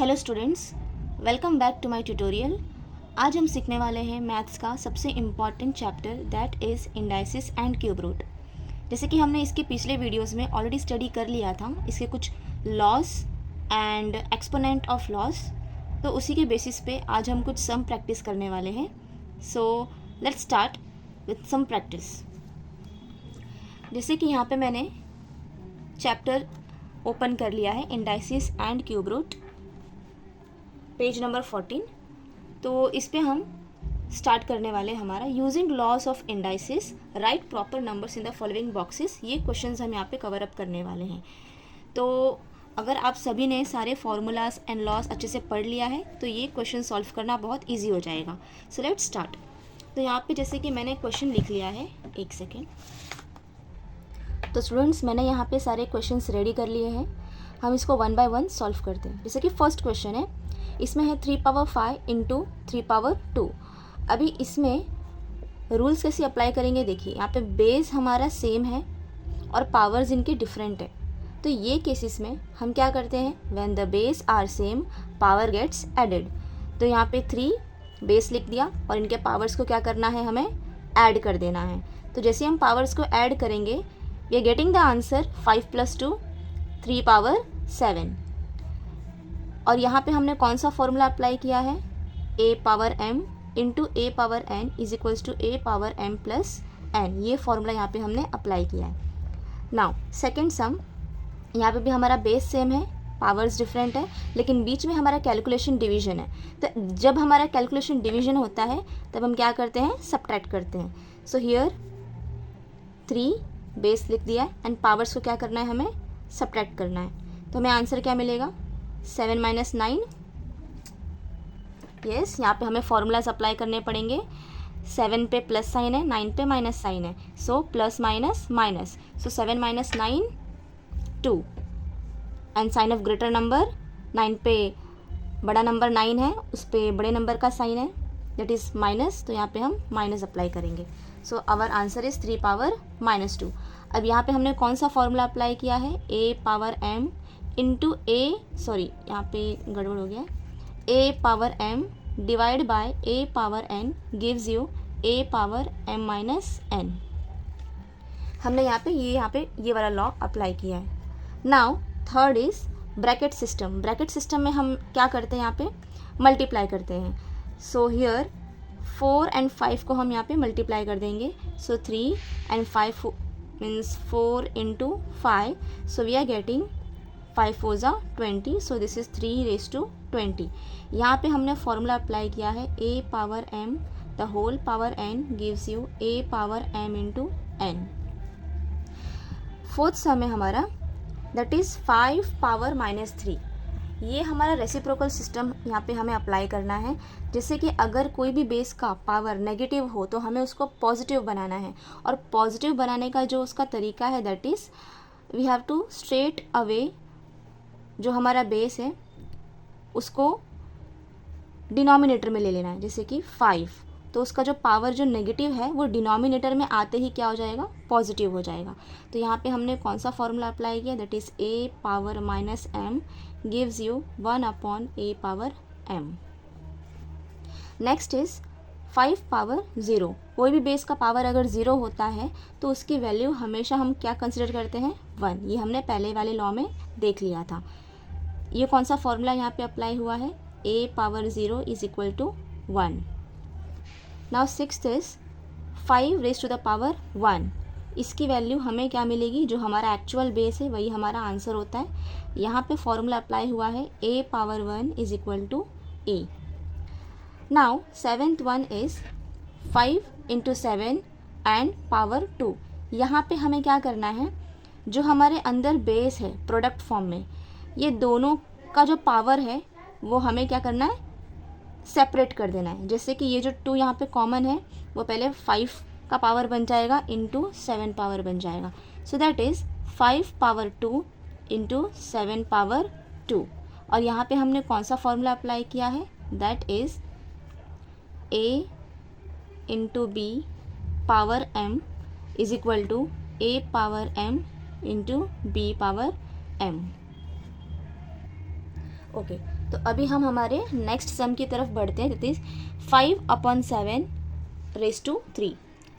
Hello students, welcome back to my tutorial. आज हम सीखने वाले हैं मैथ्स का सबसे important chapter that is indices and cube root. जैसे कि हमने इसके पिछले वीडियोस में ऑलरेडी स्टडी कर लिया था इसके कुछ loss and exponent of loss, तो उसी के बेसिस पे आज हम कुछ सम प्रैक्टिस करने वाले हैं। So let's start with some practice. जैसे कि यहाँ पे मैंने चैप्टर ओपन कर लिया है indices and cube root, page number 14। तो इस पे हम स्टार्ट करने वाले हमारा using laws of indices write proper numbers in the following boxes. ये क्वेश्चंस हम यहाँ पे कवर अप करने वाले हैं। तो अगर आप सभी ने सारे फार्मूलाज एंड लॉस अच्छे से पढ़ लिया है तो ये क्वेश्चन सॉल्व करना बहुत ईजी हो जाएगा। सो लेट्स स्टार्ट। तो यहाँ पे जैसे कि मैंने क्वेश्चन लिख लिया है, एक सेकेंड। तो स्टूडेंट्स, मैंने यहाँ पे सारे क्वेश्चंस रेडी कर लिए हैं। हम इसको वन बाय वन सॉल्व करते हैं। जैसे कि फर्स्ट क्वेश्चन है, इसमें है 3 पावर 5 इंटू 3 पावर 2। अभी इसमें रूल्स कैसे अप्लाई करेंगे, देखिए यहाँ पे बेस हमारा सेम है और पावर्स इनके डिफरेंट है। तो ये केसेस में हम क्या करते हैं, when the base are same power gets added. तो यहाँ पे 3 बेस लिख दिया और इनके पावर्स को क्या करना है, हमें ऐड कर देना है। तो जैसे हम पावर्स को ऐड करेंगे, we are getting the answer 5 + 2 3 power 7। और यहाँ पे हमने कौन सा फॉर्मूला अप्लाई किया है, a power m into a power n is equals to a power m plus n। ये फॉर्मूला यहाँ पे हमने अप्लाई किया है। नाउ सेकेंड सम, यहाँ पे भी हमारा बेस सेम है, पावर्स डिफरेंट है, लेकिन बीच में हमारा कैलकुलेशन डिवीजन है। तो जब हमारा कैलकुलेशन डिवीजन होता है तब हम क्या करते हैं, सब्ट्रैक्ट करते हैं। सो हियर 3 बेस लिख दिया एंड पावर्स को क्या करना है, हमें सब्ट्रैक्ट करना है। तो हमें आंसर क्या मिलेगा, 7 - 9। यस, यहाँ पे हमें फॉर्मूलाज अप्लाई करने पड़ेंगे। 7 पे प्लस साइन है, 9 पे माइनस साइन है, so plus minus minus. So 7 - 9 2 and sign of greater number. 9 पे बड़ा नंबर 9 है, उस पर बड़े नंबर का साइन है, दैट इज़ माइनस। तो यहाँ पे हम माइनस अप्लाई करेंगे। So our answer is 3 power -2। अब यहाँ पे हमने कौन सा फॉर्मूला अप्लाई किया है, a पावर m इंटू यहाँ पे गड़बड़ हो गया, a power m divide by a power n gives you a power m minus n। हमने यहाँ पे ये वाला लॉ अप्लाई किया है। Now third is bracket system. Bracket system में हम क्या करते हैं, यहाँ पे मल्टीप्लाई करते हैं। सो हियर 4 and 5 को हम यहाँ पे मल्टीप्लाई कर देंगे। So 3 and 5 means 4 into 5। So we are getting 5 4 ज़ा 20। So this is 3⁻20। यहाँ पे हमने फॉर्मूला अप्लाई किया है, a power m the whole power n gives you a power m into n। Fourth sum है हमारा, दैट इज़ 5 पावर -3। ये हमारा रेसिप्रोकल सिस्टम यहाँ पे हमें अप्लाई करना है। जैसे कि अगर कोई भी बेस का पावर नेगेटिव हो तो हमें उसको पॉजिटिव बनाना है, और पॉजिटिव बनाने का जो उसका तरीका है, that is we have to straight away जो हमारा बेस है उसको डिनोमिनेटर में ले लेना है। जैसे कि 5, तो उसका जो पावर जो नेगेटिव है वो डिनोमिनेटर में आते ही क्या हो जाएगा, पॉजिटिव हो जाएगा। तो यहाँ पे हमने कौन सा फॉर्मूला अप्लाई किया, that is a power -m gives you 1 / a power m। Next is 5 power 0। कोई भी बेस का पावर अगर 0 होता है तो उसकी वैल्यू हमेशा हम क्या कंसिडर करते हैं, 1। ये हमने पहले वाले लॉ में देख लिया था। ये कौन सा फॉर्मूला यहाँ पे अप्लाई हुआ है, a power 0 is equal to 1। Now sixth is 5⁻1। इसकी वैल्यू हमें क्या मिलेगी, जो हमारा एक्चुअल बेस है वही हमारा आंसर होता है। यहाँ पे फॉर्मूला अप्लाई हुआ है, a power 1 is equal to a। Now seventh one is 5 into 7 and power 2। यहाँ पे हमें क्या करना है, जो हमारे अंदर बेस है प्रोडक्ट फॉर्म में, ये दोनों का जो पावर है वो हमें क्या करना है, सेपरेट कर देना है। जैसे कि ये जो 2 यहाँ पे कॉमन है वो पहले 5 का पावर बन जाएगा इंटू 7 पावर बन जाएगा। So that is 5 power 2 into 7 power 2। और यहाँ पे हमने कौन सा फॉर्मूला अप्लाई किया है, that is a into b power m is equal to a power m into b power m। Okay, तो अभी हम हमारे नेक्स्ट सम की तरफ बढ़ते हैं, दैट इज 5/7 रेज़ टू 3।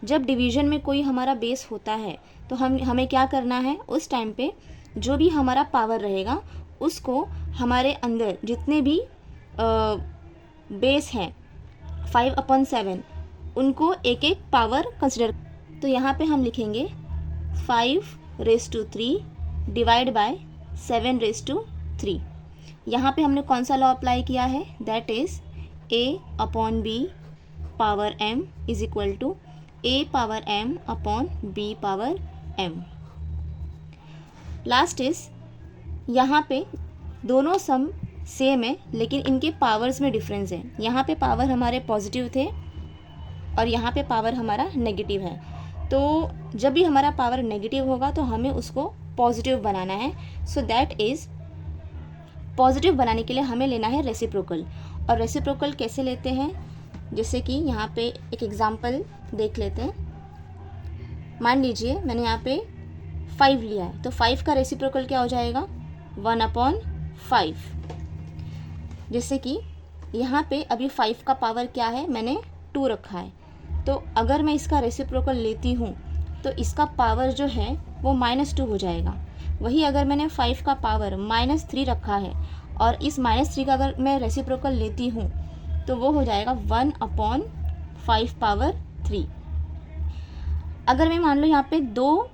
जब डिवीजन में कोई हमारा बेस होता है तो हमें क्या करना है, उस टाइम पे जो भी हमारा पावर रहेगा उसको हमारे अंदर जितने भी बेस हैं 5/7 उनको एक एक पावर कंसिडर। तो यहाँ पे हम लिखेंगे 5/3 डिवाइड बाय 7/3। यहाँ पे हमने कौन सा लॉ अप्लाई किया है, that is a/b power m is equal to a power m upon b power m। Last is, यहाँ पे दोनों सम सेम है लेकिन इनके पावर्स में डिफरेंस है। यहाँ पे पावर हमारे पॉजिटिव थे और यहाँ पे पावर हमारा नेगेटिव है। तो जब भी हमारा पावर नेगेटिव होगा तो हमें उसको पॉजिटिव बनाना है। सो दैट इज़, पॉजिटिव बनाने के लिए हमें लेना है रेसिप्रोकल। और रेसिप्रोकल कैसे लेते हैं, जैसे कि यहाँ पे एक एग्जांपल देख लेते हैं। मान लीजिए मैंने यहाँ पे 5 लिया है, तो 5 का रेसिप्रोकल क्या हो जाएगा, 1/5। जैसे कि यहाँ पे अभी 5 का पावर क्या है, मैंने 2 रखा है, तो अगर मैं इसका रेसिप्रोकल लेती हूँ तो इसका पावर जो है वो -2 हो जाएगा। वही अगर मैंने 5 का पावर -3 रखा है और इस -3 का अगर मैं रेसिप्रोकल लेती हूँ तो वो हो जाएगा 1/5 पावर 3। अगर मैं मान लो यहाँ पे 2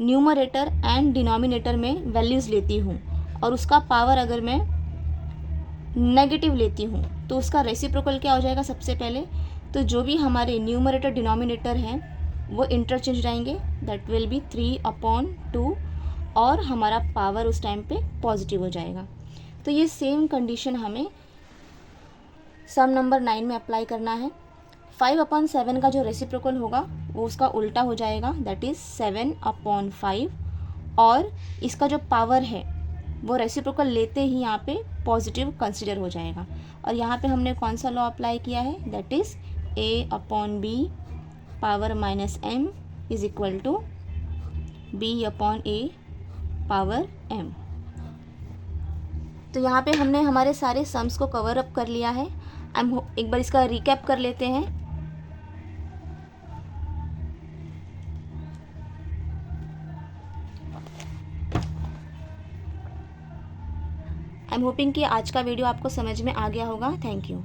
न्यूमरेटर एंड डिनोमिनेटर में वैल्यूज़ लेती हूँ और उसका पावर अगर मैं नेगेटिव लेती हूँ तो उसका रेसिप्रोकल क्या हो जाएगा, सबसे पहले तो जो भी हमारे न्यूमरेटर डिनोमिनेटर हैं वो इंटरचेंज रहेंगे, दैट विल बी 3/2 और हमारा पावर उस टाइम पे पॉजिटिव हो जाएगा। तो ये सेम कंडीशन हमें सम नंबर 9 में अप्लाई करना है। 5/7 का जो रेसिप्रोकल होगा वो उसका उल्टा हो जाएगा, दैट इज़ 7/5 और इसका जो पावर है वो रेसिप्रोकल लेते ही यहाँ पे पॉजिटिव कंसिडर हो जाएगा। और यहाँ पे हमने कौन सा लॉ अप्लाई किया है, that is a/b power -m is equal to b/a power m। तो यहाँ पे हमने हमारे सारे सम्स को कवर अप कर लिया है। एक बार इसका रिकैप कर लेते हैं। आई एम होपिंग कि आज का वीडियो आपको समझ में आ गया होगा। Thank you.